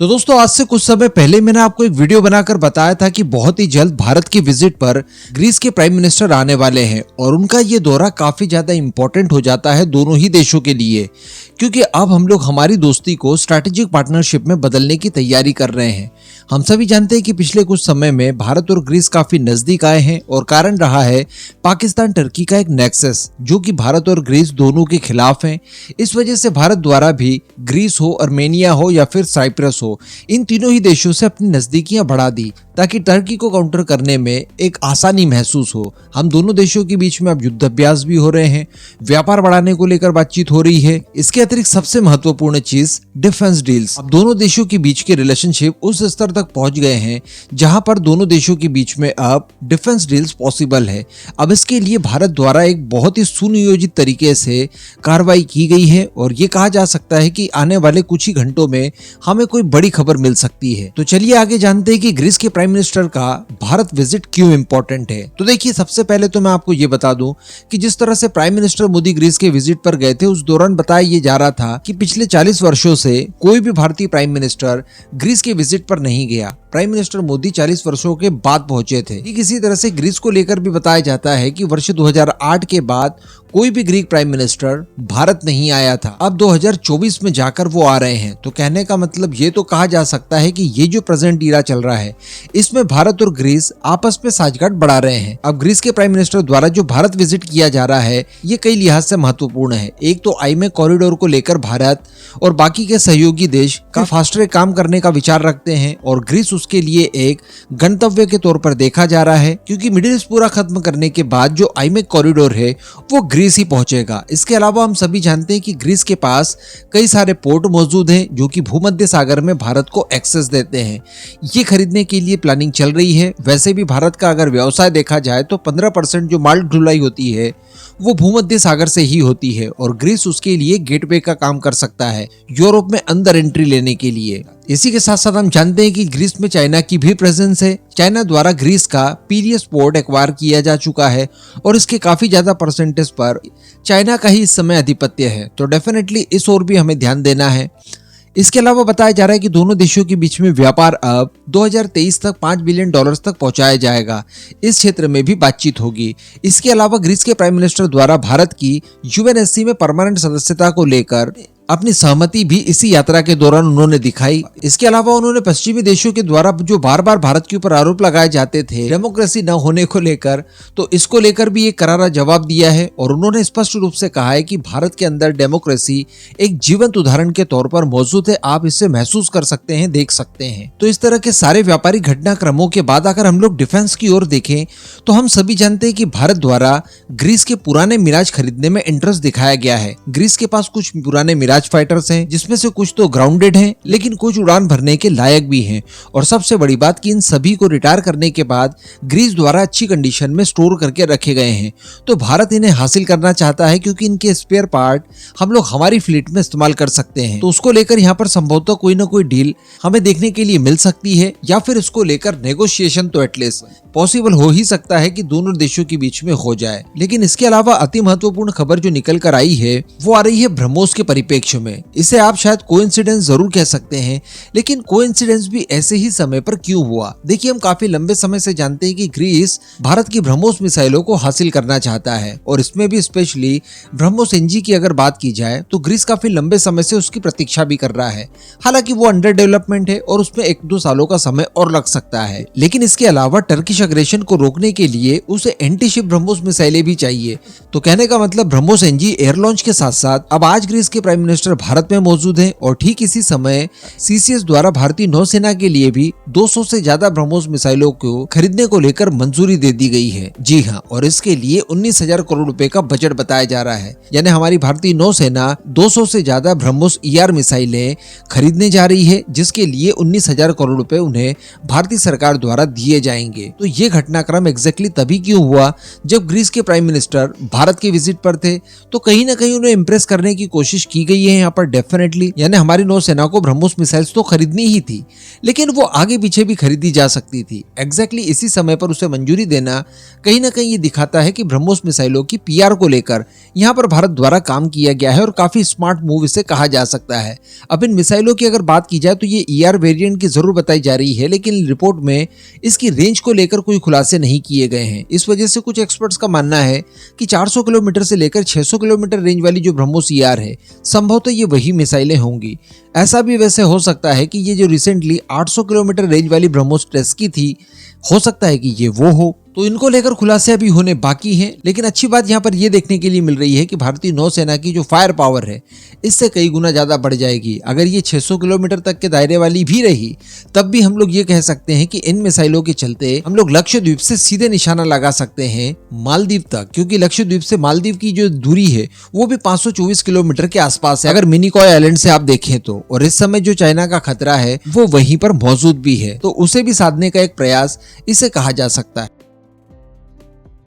तो दोस्तों आज से कुछ समय पहले मैंने आपको एक वीडियो बनाकर बताया था कि बहुत ही जल्द भारत की विजिट पर ग्रीस के प्राइम मिनिस्टर आने वाले हैं और उनका ये दौरा काफी ज्यादा इंपॉर्टेंट हो जाता है दोनों ही देशों के लिए, क्योंकि अब हम लोग हमारी दोस्ती को स्ट्रैटेजिक पार्टनरशिप में बदलने की तैयारी कर रहे हैं। हम सभी जानते हैं कि पिछले कुछ समय में भारत और ग्रीस काफी नजदीक आए हैं और कारण रहा है पाकिस्तान टर्की का एक नेक्सस जो कि भारत और ग्रीस दोनों के खिलाफ है। इस वजह से भारत द्वारा भी ग्रीस हो, अर्मेनिया हो या फिर साइप्रस हो, इन तीनों ही देशों से अपनी नजदीकियां बढ़ा दी ताकि टर्की को काउंटर करने में एक आसानी महसूस हो। हम दोनों देशों के बीच में अब युद्ध अभ्यास भी हो रहे हैं, व्यापार बढ़ाने को लेकर बातचीत हो रही है। इसके अतिरिक्त सबसे महत्वपूर्ण चीज डिफेंस डील्स। अब दोनों देशों के बीच के रिलेशनशिप उस स्तर तक पहुंच गए हैं जहां पर दोनों देशों के बीच में अब डिफेंस डील्स पॉसिबल है। अब इसके लिए भारत द्वारा एक बहुत ही सुनियोजित तरीके से कार्रवाई की गई है और ये कहा जा सकता है कि आने वाले कुछ ही घंटों में हमें कोई बड़ी खबर मिल सकती है। तो चलिए आगे जानते हैं कि ग्रीस के प्राइम मिनिस्टर का भारत विजिट क्यों इंपॉर्टेंट है। तो देखिए, सबसे पहले तो मैं आपको ये बता दूं कि जिस तरह से प्राइम मिनिस्टर मोदी ग्रीस के विजिट पर गए थे उस दौरान बताया ये जा रहा था कि पिछले 40 वर्षों से कोई भी भारतीय प्राइम मिनिस्टर ग्रीस के विजिट पर नहीं गया। प्राइम मिनिस्टर मोदी 40 वर्षों के बाद पहुंचे थे। किसी तरह से ग्रीस को लेकर भी बताया जाता है कि वर्ष 2008 के बाद कोई भी ग्रीक प्राइम मिनिस्टर भारत नहीं आया था। अब 2024 में जाकर वो आ रहे हैं। तो कहने का मतलब ये तो कहा जा सकता है कि ये जो प्रेजेंट ईरा चल रहा है इसमें भारत और ग्रीस आपस में साझगांठ बढ़ा रहे हैं। अब ग्रीस के प्राइम मिनिस्टर द्वारा जो भारत विजिट किया जा रहा है ये कई लिहाज से महत्वपूर्ण है। एक तो आईएमए कॉरिडोर को लेकर भारत और बाकी के सहयोगी देश का फास्ट ट्रैक काम करने का विचार रखते हैं और ग्रीस उसके लिए एक गंतव्य के तौर पर देखा जा रहा है, क्योंकि मिडिल ईस्ट पूरा खत्म करने के बाद जो आईएमए कॉरिडोर है वो ग्रीस ही पहुंचेगा। इसके अलावा हम सभी जानते हैं कि ग्रीस के पास कई सारे पोर्ट मौजूद हैं जो कि भूमध्य सागर में भारत को एक्सेस देते हैं। ये खरीदने के लिए प्लानिंग चल रही है। वैसे भी भारत का अगर व्यवसाय देखा जाए तो 15% जो माल ढुलाई होती है वो भूमध्य सागर से ही होती है और ग्रीस उसके लिए गेटवे का काम कर सकता है यूरोप में अंदर एंट्री लेने के लिए। इसी के साथ साथ हम जानते हैं कि ग्रीस में चाइना की भी प्रेजेंस है। चाइना द्वारा ग्रीस का पीरियस पोर्ट एक्वायर किया जा चुका है और इसके काफी ज्यादा परसेंटेज पर चाइना का ही इस समय आधिपत्य है। तो डेफिनेटली इस ओर भी हमें ध्यान देना है। इसके अलावा बताया जा रहा है कि दोनों देशों के बीच में व्यापार अब 2023 तक $5 बिलियन तक पहुंचाया जाएगा। इस क्षेत्र में भी बातचीत होगी। इसके अलावा ग्रीस के प्राइम मिनिस्टर द्वारा भारत की यूएनएससी में परमानेंट सदस्यता को लेकर अपनी सहमति भी इसी यात्रा के दौरान उन्होंने दिखाई। इसके अलावा उन्होंने पश्चिमी देशों के द्वारा जो बार बार भारत के ऊपर आरोप लगाए जाते थे डेमोक्रेसी न होने को लेकर, तो इसको लेकर भी एक करारा जवाब दिया है और उन्होंने स्पष्ट रूप से कहा है कि भारत के अंदर डेमोक्रेसी एक जीवंत उदाहरण के तौर पर मौजूद है। आप इसे महसूस कर सकते हैं, देख सकते हैं। तो इस तरह के सारे व्यापारिक घटनाक्रमों के बाद अगर हम लोग डिफेंस की ओर देखें तो हम सभी जानते हैं कि भारत द्वारा ग्रीस के पुराने मिराज खरीदने में इंटरेस्ट दिखाया गया है। ग्रीस के पास कुछ पुराने मिराज फाइटर्स हैं जिसमें से कुछ तो ग्राउंडेड हैं लेकिन कुछ उड़ान भरने के लायक भी हैं। और सबसे बड़ी बात कि इन सभी को रिटायर करने के बाद ग्रीस द्वारा अच्छी कंडीशन में स्टोर करके रखे गए हैं। तो भारत इन्हें हासिल करना चाहता है क्योंकि इनके स्पेयर पार्ट हम लोग हमारी फ्लीट में इस्तेमाल कर सकते हैं। तो उसको लेकर यहाँ पर संभवतः कोई ना कोई डील हमें देखने के लिए मिल सकती है या फिर इसको लेकर नेगोशिएशन तो एटलीस्ट पॉसिबल हो ही सकता है कि दोनों देशों के बीच में हो जाए। लेकिन इसके अलावा अति महत्वपूर्ण खबर जो निकल कर आई है वो आ रही है ब्रह्मोस के परिप्रेक्ष्य में। इसे आप शायद कोइंसिडेंस जरूर कह सकते हैं, लेकिन कोइंसिडेंस भी ऐसे ही समय पर क्यों हुआ? देखिए, हम काफी लंबे समय से जानते हैं कि ग्रीस भारत की ब्रह्मोस मिसाइलों को हासिल करना चाहता है और इसमें भी स्पेशली ब्रह्मोस एनजी की अगर बात की जाए तो ग्रीस काफी लंबे समय से उसकी प्रतीक्षा भी कर रहा है। हालांकि वो अंडर डेवलपमेंट है और उसमें 1-2 सालों का समय और लग सकता है। लेकिन इसके अलावा टर्किश अग्रेशन को रोकने के लिए उसे एंटी शिप ब्रह्मोस मिसाइलें भी चाहिए। तो कहने का मतलब ब्रह्मोस एनजी एयर लॉन्च के साथ साथ अब आज ग्रीस के प्राइम मिनिस्टर भारत में मौजूद है और ठीक इसी समय सीसीएस द्वारा भारतीय नौसेना के लिए भी 200 से ज्यादा ब्रह्मोस मिसाइलों को खरीदने को लेकर मंजूरी दे दी गई है। जी हाँ, और इसके लिए 19,000 करोड़ रुपए का बजट बताया जा रहा है। यानी हमारी भारतीय नौसेना 200 से ज्यादा ब्रह्मोस ईआर मिसाइलें खरीदने जा रही है जिसके लिए 19,000 करोड़ रुपए उन्हें भारतीय सरकार द्वारा दिए जाएंगे। तो ये घटनाक्रम एग्जैक्टली तभी क्यों हुआ जब ग्रीस के प्राइम मिनिस्टर भारत के विजिट पर थे, तो कहीं ना कहीं उन्हें इंप्रेस करने की कोशिश की गई है यहाँ पर डेफिनेटली। यानी हमारी नौसेना को ब्रह्मोस मिसाइल्स तो खरीदनी ही थी, लेकिन वो आगे पीछे भी खरीदी जा सकती थी। एग्जैक्टली इसी समय पर उसे मंजूरी देना कहीं ना कहीं ये दिखाता है कि ब्रह्मोस मिसाइलों की पीआर को लेकर यहाँ पर भारत द्वारा काम किया गया है और काफी स्मार्ट मूव इसे कहा जा सकता है। अब इन मिसाइलों की अगर बात की जाए तो ये ईआर वेरिएंट की जरूर बताई जा रही है, लेकिन रिपोर्ट में इसकी रेंज को लेकर कोई खुलासे नहीं किए गए हैं। इस वजह से कुछ एक्सपर्ट्स का मानना है कि 400 किलोमीटर से लेकर 600 किलोमीटर रेंज वाली जो ब्रह्मोस ईआर है, संभवतः ये वही मिसाइलें होंगी। ऐसा भी वैसे हो सकता है कि ये जो रिसेंटली 800 किलोमीटर रेंज वाली ब्रह्मोस टेस्ट की थी, हो सकता है कि ये वो हो। तो इनको लेकर खुलासे अभी होने बाकी हैं, लेकिन अच्छी बात यहाँ पर ये देखने के लिए मिल रही है कि भारतीय नौसेना की जो फायर पावर है इससे कई गुना ज्यादा बढ़ जाएगी। अगर ये 600 किलोमीटर तक के दायरे वाली भी रही, तब भी हम लोग ये कह सकते हैं कि इन मिसाइलों के चलते हम लोग लक्षद्वीप से सीधे निशाना लगा सकते हैं मालदीव तक, क्योंकि लक्षद्वीप से मालदीव की जो दूरी है वो भी 524 किलोमीटर के आसपास है, अगर मिनिकॉय आइलैंड से आप देखें तो। और इस समय जो चाइना का खतरा है वो वहीं पर मौजूद भी है, तो उसे भी साधने का एक प्रयास इसे कहा जा सकता है।